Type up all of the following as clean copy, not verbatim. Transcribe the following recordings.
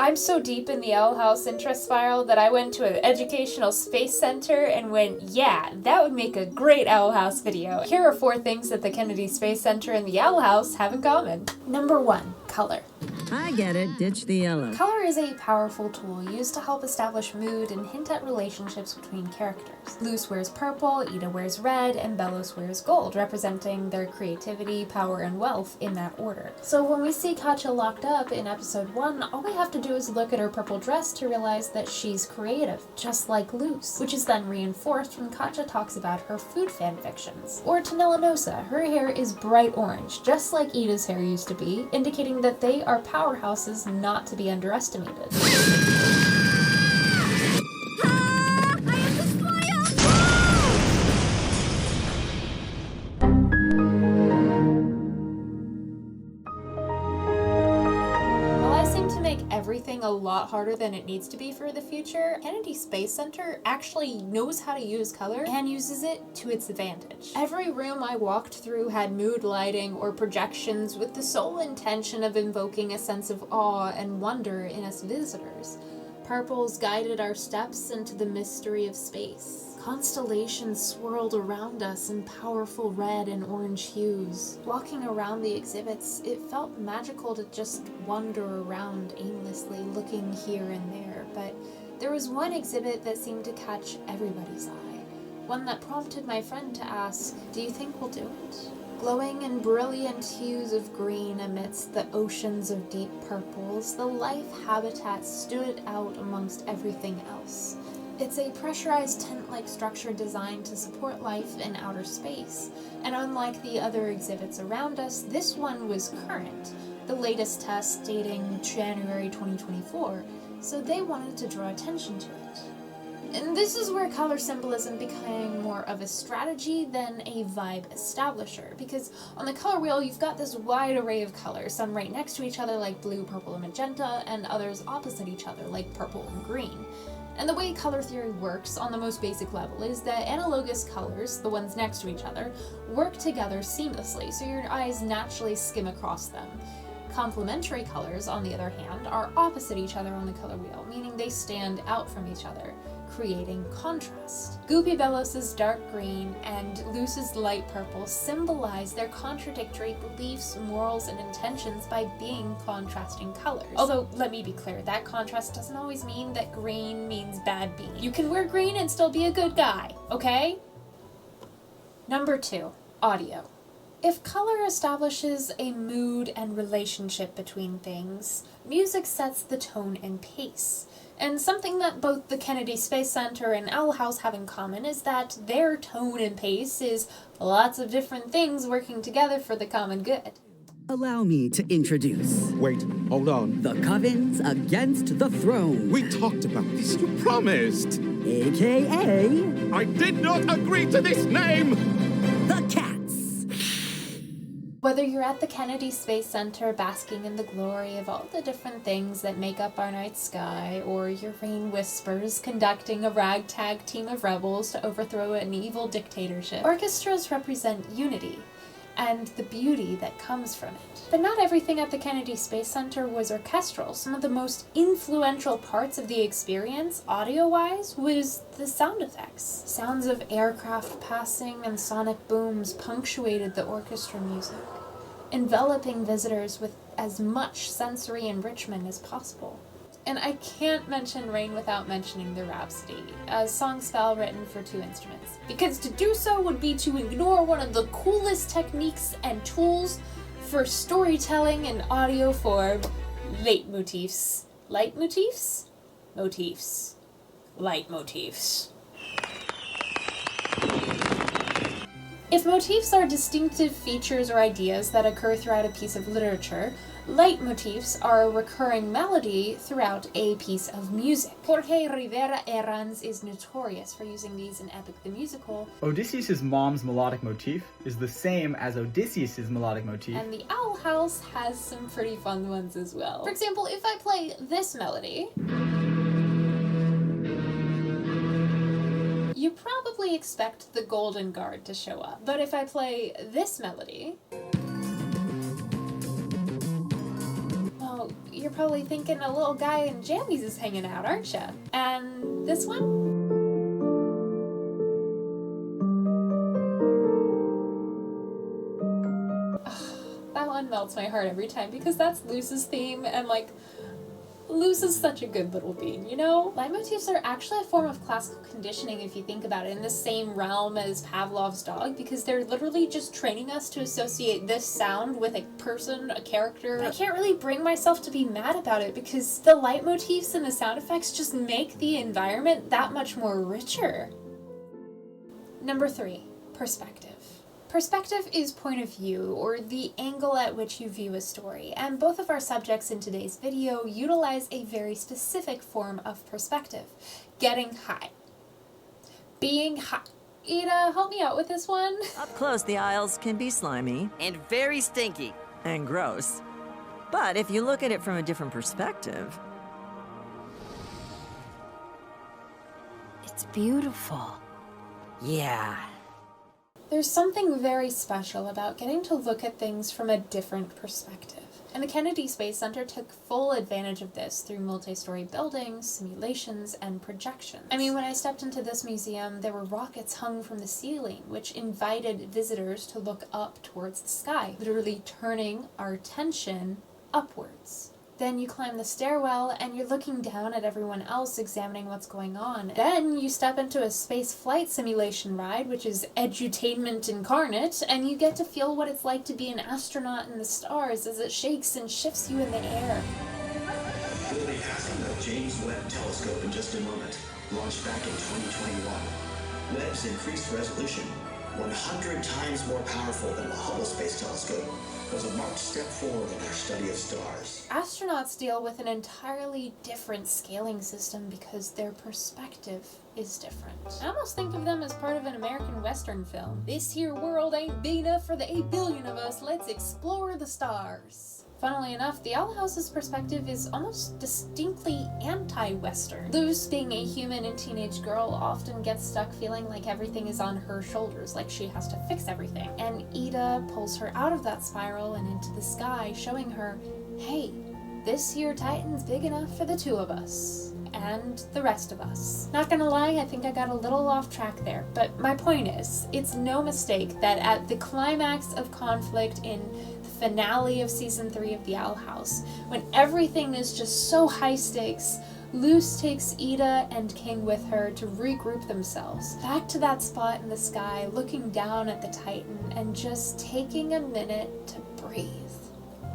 I'm so deep in the Owl House interest spiral that I went to an educational space center and went, yeah, that would make a great Owl House video. Here are 4 things that the Kennedy Space Center and the Owl House have in common. Number 1, color. I get it, ditch the yellow. Color is a powerful tool used to help establish mood and hint at relationships between characters. Luz wears purple, Ida wears red, and Belos wears gold, representing their creativity, power, and wealth in that order. So when we see Katja locked up in episode 1, all we have to do is look at her purple dress to realize that she's creative, just like Luz, which is then reinforced when Katja talks about her food fanfictions. Or to Nosa, her hair is bright orange, just like Ida's hair used to be, indicating that they are powerhouses not to be underestimated. Everything a lot harder than it needs to be for the future, Kennedy Space Center actually knows how to use color and uses it to its advantage. Every room I walked through had mood lighting or projections with the sole intention of invoking a sense of awe and wonder in us visitors. Purples guided our steps into the mystery of space. Constellations swirled around us in powerful red and orange hues. Walking around the exhibits, it felt magical to just wander around aimlessly, looking here and there, but there was one exhibit that seemed to catch everybody's eye. One that prompted my friend to ask, "Do you think we'll do it?" Glowing in brilliant hues of green amidst the oceans of deep purples, the life habitat stood out amongst everything else. It's a pressurized tent-like structure designed to support life in outer space, and unlike the other exhibits around us, this one was current, the latest test dating January 2024, so they wanted to draw attention to it. And this is where color symbolism became more of a strategy than a vibe establisher, because on the color wheel you've got this wide array of colors, some right next to each other like blue, purple, and magenta, and others opposite each other like purple and green. And the way color theory works on the most basic level is that analogous colors, the ones next to each other, work together seamlessly, so your eyes naturally skim across them. Complementary colors, on the other hand, are opposite each other on the color wheel, meaning they stand out from each other, creating contrast. Goopy Belos's dark green and Luz's light purple symbolize their contradictory beliefs, morals, and intentions by being contrasting colors. Although, let me be clear, that contrast doesn't always mean that green means bad being. You can wear green and still be a good guy, okay? Number 2, audio. If color establishes a mood and relationship between things, music sets the tone and pace. And something that both the Kennedy Space Center and Owl House have in common is that their tone and pace is lots of different things working together for the common good. Allow me to introduce Wait, hold on. the Covens Against the Throne, We talked about this. You promised. a.k.a. I did not agree to this name. the Cats. Whether you're at the Kennedy Space Center basking in the glory of all the different things that make up our night sky, or your rain whispers conducting a ragtag team of rebels to overthrow an evil dictatorship, orchestras represent unity and the beauty that comes from it. But not everything at the Kennedy Space Center was orchestral. Some of the most influential parts of the experience, audio-wise, was the sound effects. Sounds of aircraft passing and sonic booms punctuated the orchestra music, enveloping visitors with as much sensory enrichment as possible. And I can't mention Rain without mentioning the Rhapsody, a song spell written for 2 instruments, because to do so would be to ignore one of the coolest techniques and tools for storytelling in audio form, leitmotifs. Leitmotifs? Motifs. Leitmotifs. If motifs are distinctive features or ideas that occur throughout a piece of literature, leitmotifs are a recurring melody throughout a piece of music. Jorge Rivera Herranz is notorious for using these in Epic the Musical. Odysseus' mom's melodic motif is the same as Odysseus' melodic motif. And the Owl House has some pretty fun ones as well. For example, if I play this melody, you probably expect the Golden Guard to show up. But if I play this melody, well, you're probably thinking a little guy in jammies is hanging out, aren't you? And this one? That one melts my heart every time because that's Luz's theme, and like, Luz is such a good little bean, you know? Leitmotifs are actually a form of classical conditioning if you think about it, in the same realm as Pavlov's dog, because they're literally just training us to associate this sound with a person, a character. I can't really bring myself to be mad about it because the leitmotifs and the sound effects just make the environment that much more richer. Number 3, perspective. Perspective is point of view, or the angle at which you view a story, and both of our subjects in today's video utilize a very specific form of perspective: getting high. Being high. Ida, help me out with this one. Up close, the aisles can be slimy. And very stinky. And gross. But if you look at it from a different perspective... It's beautiful. Yeah. There's something very special about getting to look at things from a different perspective. And the Kennedy Space Center took full advantage of this through multi-story buildings, simulations, and projections. I mean, when I stepped into this museum, there were rockets hung from the ceiling, which invited visitors to look up towards the sky, literally turning our attention upwards. Then you climb the stairwell and you're looking down at everyone else examining what's going on. Then you step into a space flight simulation ride, which is edutainment incarnate, and you get to feel what it's like to be an astronaut in the stars as it shakes and shifts you in the air. We'll be passing the James Webb Telescope in just a moment, launched back in 2021. Webb's increased resolution, 100 times more powerful than the Hubble Space Telescope, was a marked step forward in our study of stars. Astronauts deal with an entirely different scaling system because their perspective is different. I almost think of them as part of an American Western film. This here world ain't big enough for the 8 billion of us, let's explore the stars. Funnily enough, the Owl House's perspective is almost distinctly anti-Western. Luz, being a human and teenage girl, often gets stuck feeling like everything is on her shoulders, like she has to fix everything. And Ida pulls her out of that spiral and into the sky, showing her, hey, this here Titan's big enough for the 2 of us. And the rest of us. Not gonna lie, I think I got a little off track there, but my point is, it's no mistake that at the climax of conflict in the finale of season 3 of The Owl House, when everything is just so high stakes, Luz takes Ida and King with her to regroup themselves, back to that spot in the sky, looking down at the Titan and just taking a minute to breathe.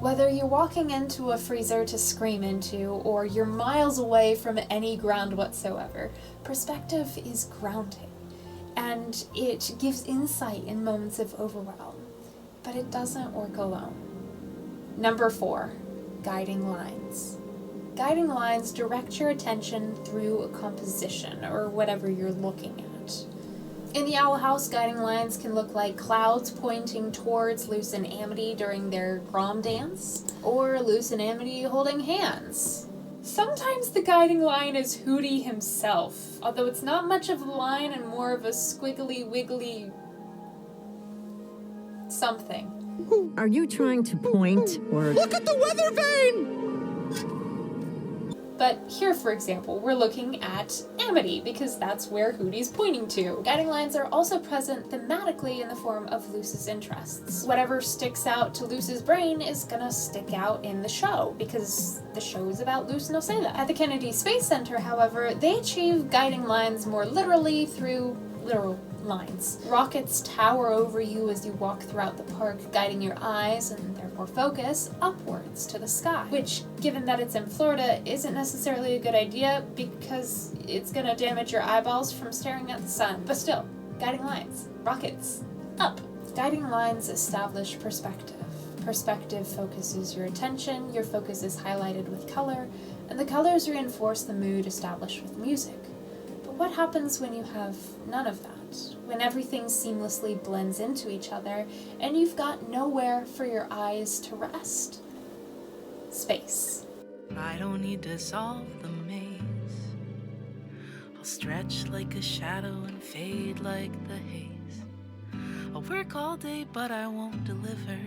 Whether you're walking into a freezer to scream into, or you're miles away from any ground whatsoever, perspective is grounding, and it gives insight in moments of overwhelm, but it doesn't work alone. Number 4, guiding lines. Guiding lines direct your attention through a composition, or whatever you're looking at. In the Owl House, guiding lines can look like clouds pointing towards Luz and Amity during their prom dance, or Luz and Amity holding hands. Sometimes the guiding line is Hootie himself, although it's not much of a line and more of a squiggly wiggly something. Are you trying to point, or... Look at the weather vane! But here, for example, we're looking at Amity, because that's where Hootie's pointing to. Guiding lines are also present thematically in the form of Luz's interests. Whatever sticks out to Luz's brain is gonna stick out in the show, because the show is about Luz Noceda. At the Kennedy Space Center, however, they achieve guiding lines more literally through literal lines. Rockets tower over you as you walk throughout the park, guiding your eyes, and therefore focus, upwards to the sky. Which, given that it's in Florida, isn't necessarily a good idea because it's gonna damage your eyeballs from staring at the sun. But still, guiding lines, rockets, up. Guiding lines establish perspective. Perspective focuses your attention, your focus is highlighted with color, and the colors reinforce the mood established with music. But what happens when you have none of that? When everything seamlessly blends into each other and you've got nowhere for your eyes to rest? Space. I don't need to solve the maze. I'll stretch like a shadow and fade like the haze. I'll work all day but I won't deliver.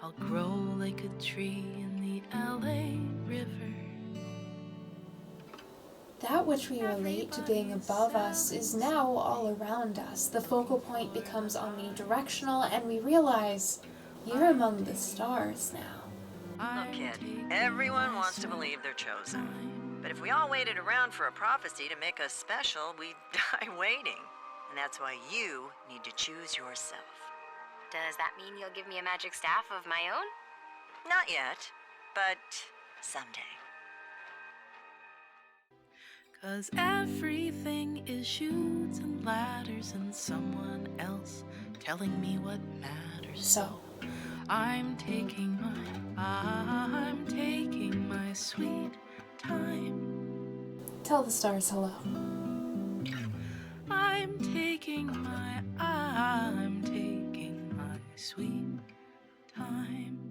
I'll grow like a tree in the LA River. That which we relate to being above us is now all around us. The focal point becomes omnidirectional, and we realize you're among the stars now. Look, kid, everyone wants to believe they're chosen. But if we all waited around for a prophecy to make us special, we'd die waiting. And that's why you need to choose yourself. Does that mean you'll give me a magic staff of my own? Not yet, but someday. 'Cause everything is chutes and ladders and someone else telling me what matters. So, I'm taking my sweet time. tell the stars hello. I'm taking my sweet time.